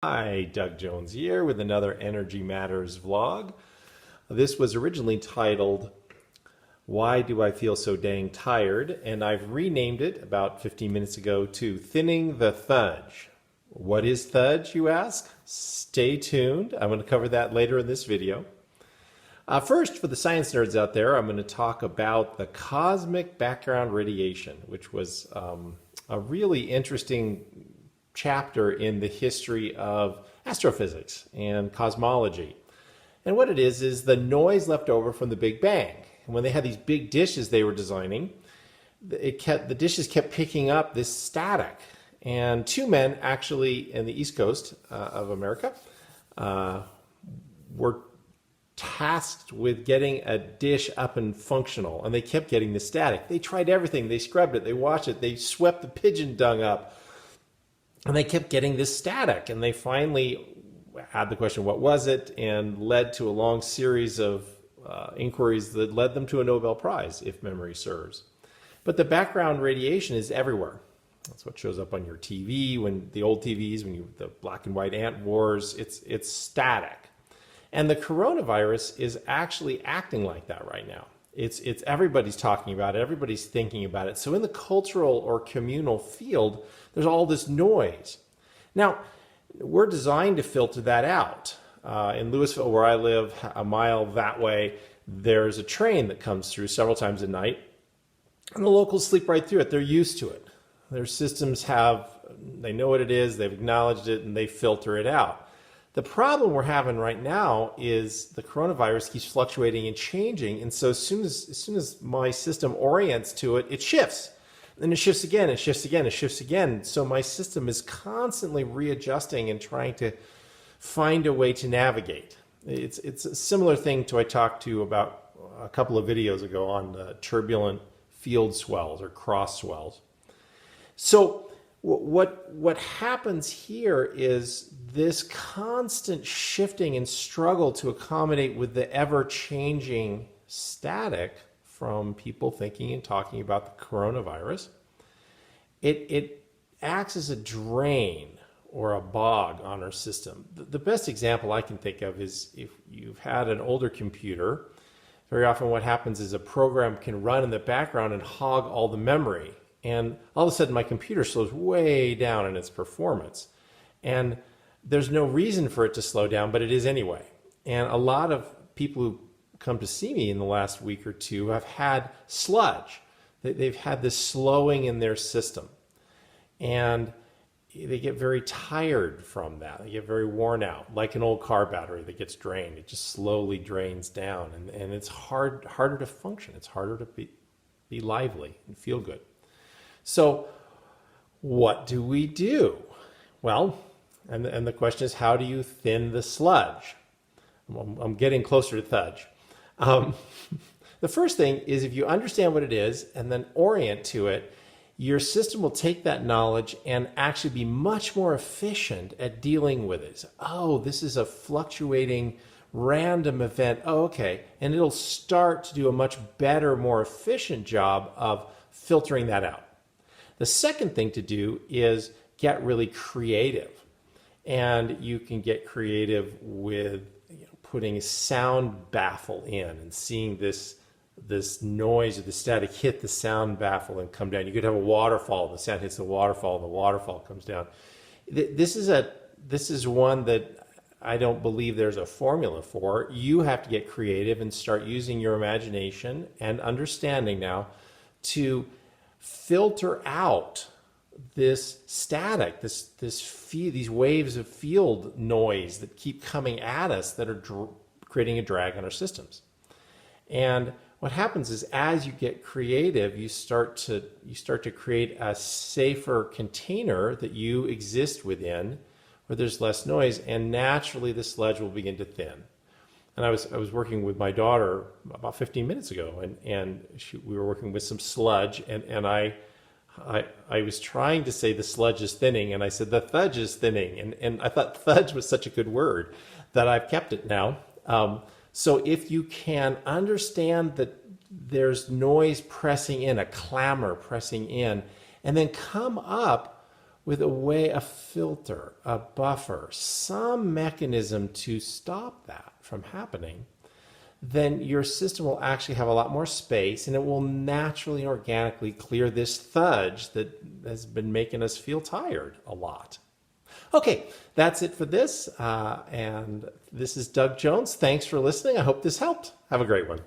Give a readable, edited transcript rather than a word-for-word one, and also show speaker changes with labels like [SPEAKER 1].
[SPEAKER 1] Hi, Doug Jones here with another Energy Matters vlog. This was originally titled, Why Do I Feel So Dang Tired? And I've renamed it about 15 minutes ago to Thinning the Thudge. What is Thudge, you ask? Stay tuned. I'm going to cover that later in this video. First, for the science nerds out there, I'm going to talk about the cosmic background radiation, which was a really interesting chapter in the history of astrophysics and cosmology. And what it is the noise left over from the Big Bang. And when they had these big dishes they were designing, the dishes kept picking up this static. And two men actually in the East Coast of America were tasked with getting a dish up and functional, and they kept getting the static. They tried everything. They scrubbed it, they washed it, they swept the pigeon dung up, and they kept getting this static. And they finally had the question, what was it? And led to a long series of inquiries that led them to a Nobel Prize, if memory serves. But the background radiation is everywhere. That's what shows up on your TV, when the old TVs, the black and white ant wars, it's static. And the coronavirus is actually acting like that right now. It's everybody's talking about it, everybody's thinking about it. So in the cultural or communal field, there's all this noise. Now, we're designed to filter that out. In Louisville, where I live, a mile that way, there's a train that comes through several times a night, and the locals sleep right through it. They're used to it. Their systems they know what it is, they've acknowledged it, and they filter it out. The problem we're having right now is the coronavirus keeps fluctuating and changing, and so as soon as my system orients to it, it shifts. And it shifts again, it shifts again, it shifts again. So my system is constantly readjusting and trying to find a way to navigate. It's a similar thing to I talked to about a couple of videos ago on turbulent field swells or cross swells. So what happens here is this constant shifting and struggle to accommodate with the ever-changing static from people thinking and talking about the coronavirus. It acts as a drain or a bog on our system. The best example I can think of is if you've had an older computer, very often what happens is a program can run in the background and hog all the memory. And all of a sudden my computer slows way down in its performance. And there's no reason for it to slow down, but it is anyway. And a lot of people who come to see me in the last week or two have had sludge. They've had this slowing in their system. And they get very tired from that. They get very worn out, like an old car battery that gets drained. It just slowly drains down. And it's harder to function. It's harder to be lively and feel good. So what do we do? Well, and the question is, how do you thin the sludge? I'm getting closer to Thudge. The first thing is, if you understand what it is and then orient to it, your system will take that knowledge and actually be much more efficient at dealing with it. So, oh, this is a fluctuating random event. Oh, okay. And it'll start to do a much better, more efficient job of filtering that out. The second thing to do is get really creative. And you can get creative with putting a sound baffle in and seeing this noise or the static hit the sound baffle and come down. You could have a waterfall. The sound hits the waterfall, and the waterfall comes down. This is one that I don't believe there's a formula for. You have to get creative and start using your imagination and understanding now to filter out this static, these waves of field noise that keep coming at us that are creating a drag on our systems. And what happens is, as you get creative, you start to create a safer container that you exist within, where there's less noise, and naturally the sludge will begin to thin. And I was working with my daughter about 15 minutes ago, and we were working with some sludge, and I was trying to say the sludge is thinning, and I said the thudge is thinning, and I thought thudge was such a good word that I've kept it now. So if you can understand that there's noise pressing in, a clamor pressing in, and then come up with a way, a filter, a buffer, some mechanism to stop that from happening, then your system will actually have a lot more space and it will naturally, organically clear this thudge that has been making us feel tired a lot. Okay, that's it for this. And this is Doug Jones. Thanks for listening. I hope this helped. Have a great one.